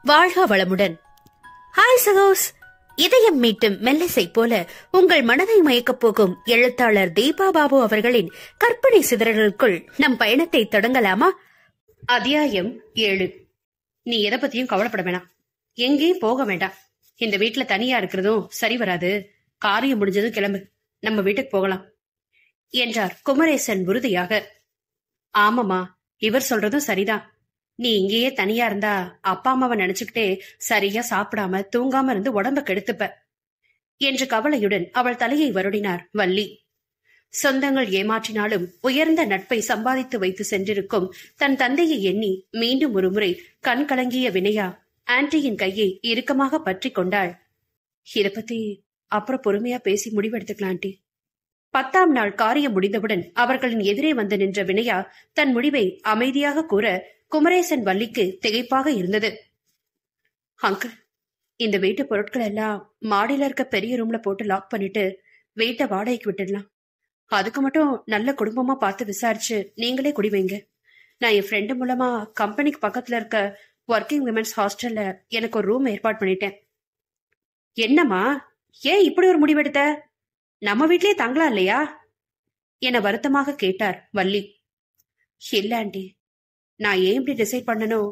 வாழ்க வளமுடன். ஹாய் சகோஸ். இதயம் மீட்டும் மெல்லிசை போல உங்கள் மனதை மயக்கப் போகும் எழுத்தாளர் தீபா பாபு அவர்களின் கற்பனை சிதறல்களுக்குள் நம் பயணத்தை தொடங்கலாமா? அத்தியாயம் 7. நீ எதை பத்தியும் கவலைப்பட வேணாம், எங்கேயும் போக வேண்டாம். இந்த வீட்டுல தனியா இருக்கிறதும் சரி வராது. காரியம் முடிஞ்சதும் கிளம்பு, நம்ம வீட்டுக்கு போகலாம் என்றார் குமரேசன் உறுதியாக. ஆமாமா, இவர் சொல்றதும் சரிதான். நீ இங்கேயே தனியா இருந்தா அப்பா அம்மாவை நினைச்சுக்கிட்டே சரியா சாப்பிடாம தூங்காம இருந்து உடம்ப கெடுத்துப்ப என்று கவலையுடன் அவள் தலையை வருடினார் வள்ளி. சொந்தங்கள் ஏமாற்றினாலும் உயர்ந்த நட்பை சம்பாதித்து வைத்து சென்றிருக்கும் தன் தந்தையை எண்ணி மீண்டும் ஒரு முறை கண் கலங்கிய வினயா ஆன்டியின் கையை இறுக்கமாக பற்றி கொண்டாள். இத பத்தி அப்புறம் பொறுமையா பேசி முடிவெடுத்துக்கலாம் ஆண்டி. 10ஆம் நாள் காரியம் முடிந்தவுடன் அவர்களின் எதிரே வந்து நின்ற வினயா தன் முடிவை அமைதியாக கூற குமரேசன் வள்ளிக்கு திகைப்பாக இருந்தது. அங்கிள், இந்த வீட்டு பொருட்கள் எல்லாம் மாடியில இருக்க பெரிய ரூம்ல போட்டு லாக் பண்ணிட்டு வீட்டை வாடகைக்கு விட்டுடலாம். அதுக்கு மட்டும் நல்ல குடும்பமா பார்த்து விசாரிச்சு நீங்களே குடி வைங்க. நான் என் ஃப்ரெண்டு மூலமா கம்பெனிக்கு பக்கத்துல இருக்க ஒர்க்கிங் விமென்ஸ் ஹாஸ்டல்ல எனக்கு ஒரு ரூம் ஏற்பாடு பண்ணிட்டேன். என்னம்மா, ஏன் இப்படி ஒரு முடிவெடுத்த? நம்ம வீட்லயே தங்கலாம் இல்லையா என வருத்தமாக கேட்டார் வள்ளி. இல்ல ஆண்டி, நான் ஏன் இப்படி டிசைட் பண்ணணும்,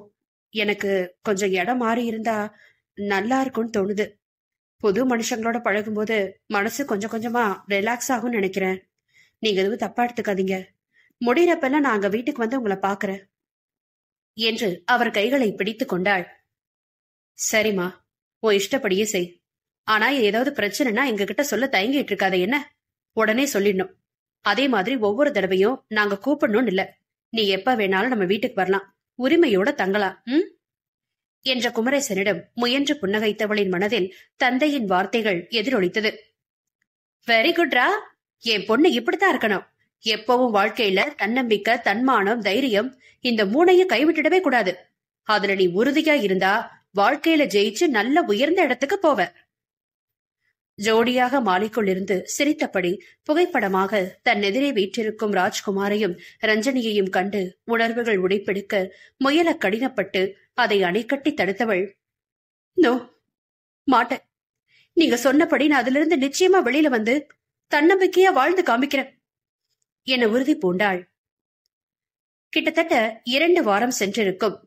எனக்கு கொஞ்சம் இடம் மாறி இருந்தா நல்லா இருக்கும்னு தோணுது. புது மனுஷங்களோட பழகும் போது மனசு கொஞ்சம் கொஞ்சமா ரிலாக்ஸ் ஆகும்னு நினைக்கிறேன். நீங்க எதுவும் தப்பா எடுத்துக்காதீங்க. முடியறப்பெல்லாம் நான் அங்க வீட்டுக்கு வந்து உங்களை பாக்குறேன் என்று அவர் கைகளை பிடித்து கொண்டாள். சரிம்மா, உன் இஷ்டப்படியே செய். ஆனா ஏதாவது பிரச்சனைனா எங்க கிட்ட சொல்ல தயங்கிட்டு இருக்காத, என்ன? உடனே சொல்லிடணும். அதே மாதிரி ஒவ்வொரு தடவையும் நாங்க கூப்பிடணும்னு இல்ல, நீ எப்ப வேணாலும் நம்ம வீட்டுக்கு வரலாம், உரிமையோட தங்கலாம் என்ற குமரேசனிடம் முயன்று புன்னகைத்தவளின் மனதில் தந்தையின் வார்த்தைகள் எதிரொலித்தது. வெரி குட்ரா, என் பொண்ணு இப்படித்தான் இருக்கணும். எப்பவும் வாழ்க்கையில தன்னம்பிக்கை, தன்மானம், தைரியம் இந்த மூணையும் கைவிட்டுடவே கூடாது. அதுல நீ உறுதியா இருந்தா வாழ்க்கையில ஜெயிச்சு நல்ல உயர்ந்த இடத்துக்கு போவ. ஜோடியாக மாலைக்குள் இருந்து சிரித்தபடி புகைப்படமாக தன் எதிரே வீற்றிருக்கும் ராஜ்குமாரையும் ரஞ்சனியையும் கண்டு உணர்வுகள் உடைப்பெடுக்க முயல கடினப்பட்டு அதை அணைக்கட்டி தடுத்தவள், நோ, மாட்டேன். நீங்க சொன்னபடி நான் அதுல இருந்து நிச்சயமா வெளியில வந்து தன்னம்பிக்கையா வாழ்ந்து காமிக்கிறேன் என உறுதி பூண்டாள். கிட்டத்தட்ட 2 வாரம் சென்றிருக்கும்.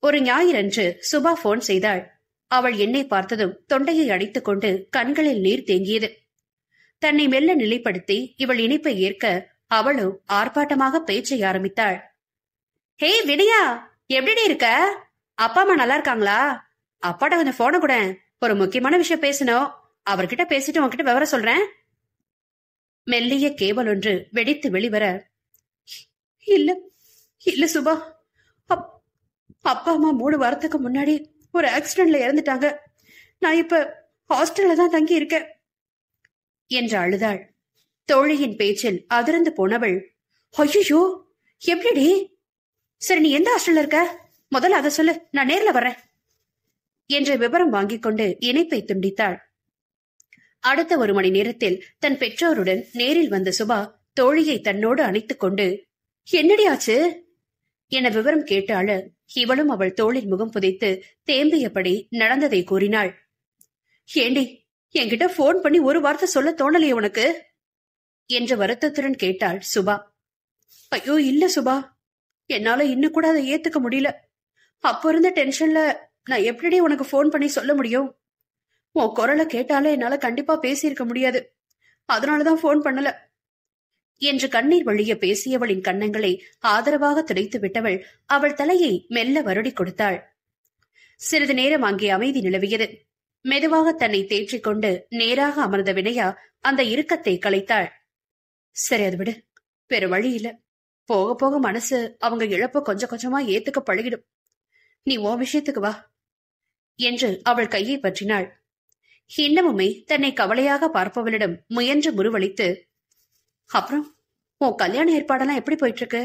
ஒரு ஞாயிறன்று சுபா போன் செய்தாள். அவள் என்னை பார்த்ததும் தொண்டையை அடித்துக் கொண்டு கண்களில் நீர் தேங்கியது. தன்னை மெல்ல நிலைப்படுத்தி இவள் இணைப்பை ஏற்க அவளும் ஆர்ப்பாட்டமாக பேச்சை ஆரம்பித்தாள். ஹே வினயா, எப்படி இருக்க? அப்பா அம்மா நல்லா இருக்காங்களா? அப்பாட்ட கொஞ்சம் போன கூட, ஒரு முக்கியமான விஷயம் பேசணும். அவர்கிட்ட பேசிட்டு உன்கிட்ட விவரம் சொல்றேன். மெல்லிய கேவல் ஒன்று வெடித்து வெளிவர, இல்ல இல்ல சுபா, அப்பா அம்மா 3 வாரத்துக்கு முன்னாடி ஒரு ஆக்சிடென்ட்ல இறந்துட்டாங்க. நான் இப்ப ஹாஸ்டல்ல தான் தங்கி இருக்கேன் என்று அழுதாள். தோழியின் பேச்சில் அதிர்ந்து போனவள், ஐயோ, எப்படிடி? சரி, நீ எந்த ஹாஸ்டல்ல இருக்க? முதல்ல அதை சொல்லு, நான் நேர்ல வர்றேன் என்ற விவரம் வாங்கிக் கொண்டு இணைப்பை துண்டித்தாள். அடுத்த 1 மணி நேரத்தில் தன் பெற்றோருடன் நேரில் வந்த சுபா தோழியை தன்னோடு அணைத்துக் கொண்டு, என்னடி ஆச்சு என விவரம் கேட்டாள். இவளும் அவள் தோளில் முகம் புதைத்து தேம்பியபடி நடந்ததை கூறினாள். ஏண்டி, என்கிட்ட போன் பண்ணி ஒரு வார்த்தை சொல்ல தோணலையே உனக்கு என்ற வருத்தத்துடன் கேட்டாள் சுபா. ஐயோ இல்ல சுபா, என்னால இன்னும் கூட அதை ஏத்துக்க முடியல. அப்ப இருந்த டென்ஷன்ல நான் எப்படி உனக்கு போன் பண்ணி சொல்ல முடியும்? உன் குரலை கேட்டாலே என்னால கண்டிப்பா பேசியிருக்க முடியாது, அதனாலதான் போன் பண்ணல என்று கண்ணீர் வழிய பேசியவளின் கன்னங்களை ஆதரவாக துடைத்து விட்டவள் அவள் தலையை மெல்ல வருடி கொடுத்தாள். சிறிது நேரம் அங்கே அமைதி நிலவியது. மெதுவாக தன்னை தேற்றிக் கொண்டு நேராக அமர்ந்த வினயா அந்த இறுக்கத்தை கலைத்தாள். சரி, அது விடு, வேற வழி இல்ல. போக போக மனசு அவங்க இழப்ப கொஞ்சம் கொஞ்சமா ஏத்துக்க பழகிடும். நீ உன் விஷயத்துக்கு வா என்று அவள் கையை பற்றினாள். இன்னமுமே தன்னை கவலையாக பார்ப்பவளிடம் முயன்று முறுவளித்து, அப்புறம் உன் கல்யாண ஏற்பாடெல்லாம் எப்படி போயிட்டு இருக்கு?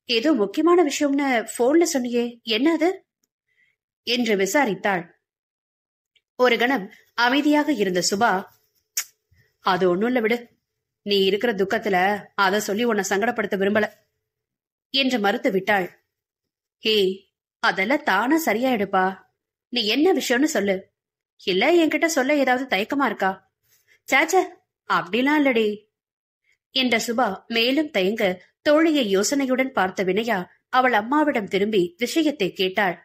ஏதோ முக்கியமான விஷயம்னு போன்ல சொன்னியே, என்ன அது என்று விசாரித்தாள். ஒரு கணம் அமைதியாக இருந்த சுபா, அது ஒண்ணும் இல்ல விடு, நீ இருக்கிற துக்கத்துல அத சொல்லி உன்னை சங்கடப்படுத்த விரும்பல என்று மறுத்து விட்டாள். ஹே, அதெல்லாம் தானா சரியாயிடுப்பா. நீ என்ன விஷயம்னு சொல்லு. இல்ல என்கிட்ட சொல்ல ஏதாவது தயக்கமா இருக்கா? சாச்ச, அப்படிலாம் இல்லடி என்ற சுபா மேலும் தயங்க தோழியை யோசனையுடன் பார்த்த வினயா அவள் அம்மாவிடம் திரும்பி விஷயத்தை கேட்டாள்.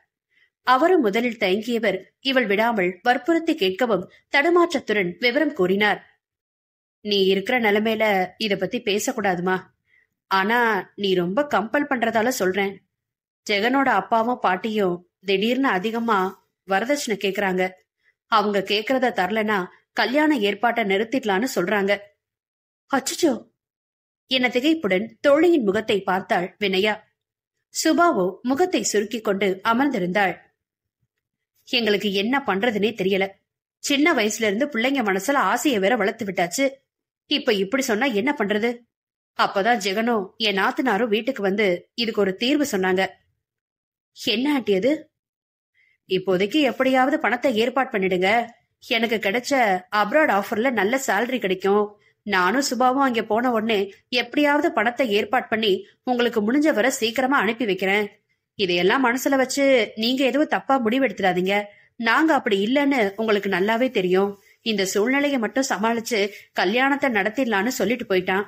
அவரும் முதலில் தயங்கியவர் இவள் விடாமல் வற்புறுத்தி கேட்கவும் தடுமாற்றத்துடன் விவரம் கூறினார். நீ இருக்கிற நிலைமையில இத பத்தி பேசக்கூடாதுமா. ஆனா நீ ரொம்ப கம்பல் பண்றதால சொல்றேன். ஜெகனோட அப்பாவும் பாட்டியும் திடீர்னு அதிகமா வரதட்சணை கேக்குறாங்க. அவங்க கேக்குறத தரலனா கல்யாண ஏற்பாட்டை நிறுத்திடலான்னு சொல்றாங்க. அச்சச்சோ என திகைப்புடன் தோழியின் முகத்தை பார்த்தாள் வினயா. சுபாவோ முகத்தை சுருக்கிக் கொண்டு அமர்ந்திருந்தாள். எங்களுக்கு என்ன பண்றதுனே தெரியல. சின்ன வயசுல இருந்து பிள்ளைங்க மனசுல ஆசைய வேற வளர்த்து விட்டாச்சு. இப்ப இப்படி சொன்னா என்ன பண்றது? அப்பதான் ஜெகனும் என் நாத்தனாரும் வீட்டுக்கு வந்து இதுக்கு ஒரு தீர்வு சொன்னாங்க. என்ன ஆண்டி அது? இப்போதைக்கு எப்படியாவது பணத்தை ஏற்பாடு பண்ணிடுங்க. எனக்கு கிடைச்ச அப்ராட் ஆஃபர்ல நல்ல சேலரி கிடைக்கும். நானும் சுபாவும் அங்க போன உடனே எப்படியாவது பணத்தை ஏற்பாடு பண்ணி உங்களுக்கு முடிஞ்ச வர சீக்கிரமா அனுப்பி வைக்கிறேன். இதையெல்லாம் மனசுல வச்சு நீங்க எதுவும் தப்பா முடிவெடுத்துடாதீங்க. நாங்க அப்படி இல்லைன்னு உங்களுக்கு நல்லாவே தெரியும். இந்த சூழ்நிலைய மட்டும் சமாளிச்சு கல்யாணத்தை நடத்திடலான்னு சொல்லிட்டு போயிட்டான்.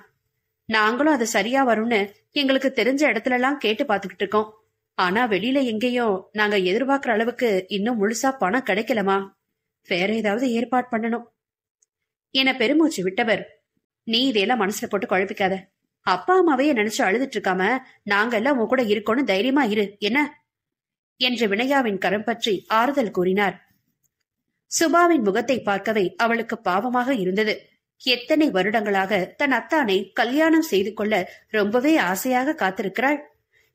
நாங்களும் அது சரியா வரும்னு எங்களுக்கு தெரிஞ்ச இடத்துல எல்லாம் கேட்டு பாத்துக்கிட்டு இருக்கோம். ஆனா வெளியில எங்கேயும் நாங்க எதிர்பார்க்கிற அளவுக்கு இன்னும் முழுசா பணம் கிடைக்கலமா. வேற ஏதாவது ஏற்பாடு பண்ணணும் என பெருமூச்சு விட்டவர், நீ இதையெல்லாம் மனசுல போட்டு குழப்பிக்காத. அப்பா அம்மாவையே நினைச்சு அழுதுட்டு இருக்காம நாங்க எல்லாம் உன் கூட இருக்கோன்னு தைரியமா இரு என்ன என்று வினயாவின் கரம் பற்றி ஆறுதல் கூறினார். சுபாவின் முகத்தை பார்க்கவே அவளுக்கு பாவமாக இருந்தது. எத்தனை வருடங்களாக தன் அத்தானை கல்யாணம் செய்து கொள்ள ரொம்பவே ஆசையாக காத்திருக்கிறாள்.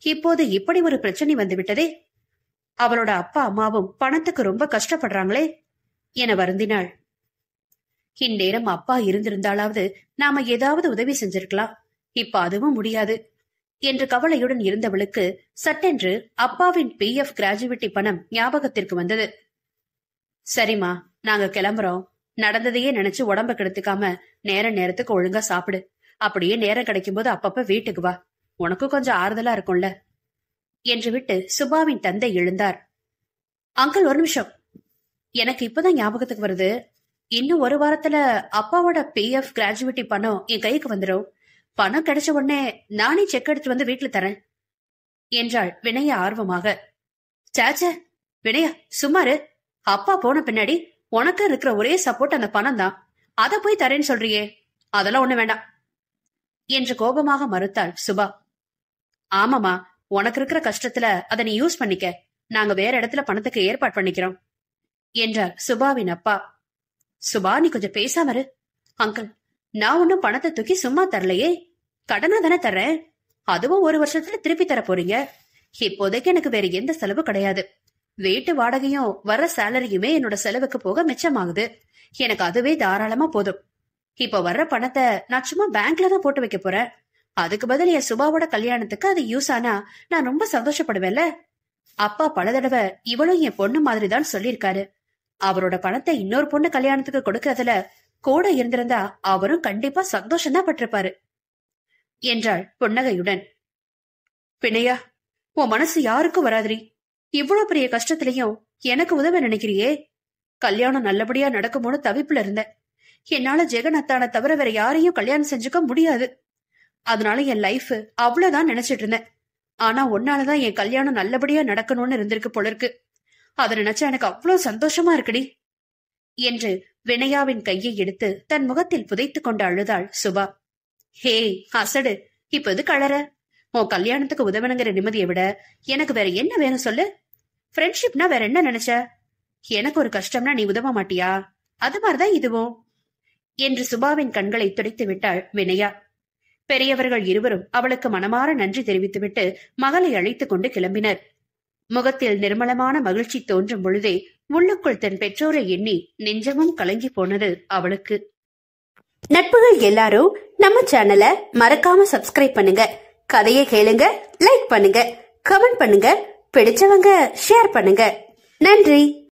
இப்போது இப்படி ஒரு பிரச்சனை வந்துவிட்டதே. அவளோட அப்பா அம்மாவும் பணத்துக்கு ரொம்ப கஷ்டப்படுறாங்களே என வருந்தினாள். இந்நேரம் அப்பா இருந்திருந்தாலாவது நாம ஏதாவது உதவி செஞ்சிருக்கலாம். இப்ப அதுவும் முடியாது என்று கவலையுடன் இருந்தவளுக்கு சட்டென்று அப்பாவின் PF கிராஜுவிட்டி பணம் ஞாபகத்திற்கு வந்தது. சரிம்மா, நாங்க கிளம்புறோம். நடந்ததையே நினைச்சு உடம்ப கெடுத்துக்காம நேரத்துக்கு ஒழுங்கா சாப்பிடு. அப்படியே நேரம் கிடைக்கும் போது அப்பப்ப வீட்டுக்கு வா. உனக்கு கொஞ்சம் ஆறுதலா இருக்கும்ல என்று விட்டு சுபாவின் தந்தை எழுந்தார். அங்கிள் ஒரு நிமிஷம், எனக்கு இப்பதான் ஞாபகத்துக்கு வருது. இன்னும் ஒரு வாரத்துல அப்பாவோட PF கிராஜுவிட்டி பணம் என் கைக்கு வந்துடும். பணம் கிடைச்ச உடனே நானே செக் எடுத்து வந்து வீட்டுல தரேன் என்றாள் வினயா ஆர்வமாக. சாச்ச வினயா, சும்மாரு. அப்பா போன பின்னாடி உனக்கு இருக்கிற ஒரே சப்போர்ட் அந்த பணம் தான். அத போய் தரேன்னு சொல்றியே, அதெல்லாம் ஒண்ணு வேண்டாம் என்று கோபமாக மறுத்தாள் சுபா. ஆமாமா, உனக்கு இருக்கிற கஷ்டத்துல அதை நீ யூஸ் பண்ணிக்க. நாங்க வேற இடத்துல பணத்துக்கு ஏற்பாடு பண்ணிக்கிறோம் என்றார் சுபாவின் அப்பா. சுபா, நீ கொஞ்சம் பேசாம இரு. அங்கிள், நான் ஒன்னும் பணத்தை தூக்கி சும்மா தரலையே, கடனா தானே தர்றேன். அதுவும் ஒரு வருஷத்துல திருப்பி தர போறீங்க. இப்போதைக்கு எனக்கு வேற எந்த செலவு கிடையாது. வீட்டு வாடகையும் வர சேலரியுமே என்னோட செலவுக்கு போக மிச்சமாகுது. எனக்கு அதுவே தாராளமா போதும். இப்ப வர்ற பணத்தை நான் சும்மா பேங்க்ல தான் போட்டு வைக்க போறேன். அதுக்கு பதில் என் சுபாவோட கல்யாணத்துக்கு அது யூஸ் ஆனா நான் ரொம்ப சந்தோஷப்படுவேன்ல. அப்பா பல தடவை இவளும் என் பொண்ணு மாதிரிதான் சொல்லியிருக்காரு. அவரோட பணத்தை இன்னொரு பொண்ணு கல்யாணத்துக்கு கொடுக்கறதுல கூட இருந்திருந்தா அவரும் கண்டிப்பா சந்தோஷம்தான் பட்டிருப்பாரு என்றாள் புன்னகையுடன். பிணையா, உன் மனசு யாருக்கும் வராதிரி. இவ்வளவு பெரிய கஷ்டத்திலையும் எனக்கு உதவ நினைக்கிறியே. கல்யாணம் நல்லபடியா நடக்குமோன்னு தவிப்புல இருந்தேன். என்னால ஜெகன் அத்தானை தவிர வேற யாரையும் கல்யாணம் செஞ்சுக்க முடியாது. அதனால என் லைஃப் அவ்வளவுதான் நினைச்சிட்டு இருந்தேன். ஆனா உன்னாலதான் என் கல்யாணம் நல்லபடியா நடக்கணும்னு இருந்திருக்கு போல இருக்கு. அதை நினைச்சா எனக்கு அவ்வளவு சந்தோஷமா இருக்குடி என்று வினயாவின் கையை எடுத்து தன் முகத்தில் புதைத்துக் கொண்டு அழுதாள் சுபா. ஹே அசடு, இப்ப எது கலற? உன் கல்யாணத்துக்கு உதவணுங்கிற நிம்மதியை விட எனக்கு வேற என்ன வேணும் சொல்லு. ஃப்ரெண்ட்ஷிப்னா வேற என்ன நினைச்ச? எனக்கு ஒரு கஷ்டம்னா நீ உதவ மாட்டியா? அது மாதிரிதான் இதுவும் என்று சுபாவின் கண்களை துடைத்து விட்டாள் வினயா. பெரியவர்கள் இருவரும் அவளுக்கு மனமாற நன்றி தெரிவித்துவிட்டு மகளை அழைத்துக் கொண்டு கிளம்பினர். முகத்தில் நிர்மலமான மகிழ்ச்சி தோன்றும் பொழுதே உள்ளுக்குள் தன் பெற்றோரை எண்ணி நெஞ்சமும் கலங்கி போனது அவளுக்கு. நட்புகள் எல்லாரும் நம்ம சேனலை மறக்காம சப்ஸ்கிரைப் பண்ணுங்க. கதையை கேளுங்க, லைக் பண்ணுங்க, கமெண்ட் பண்ணுங்க, பிடிச்சவங்க ஷேர் பண்ணுங்க. நன்றி.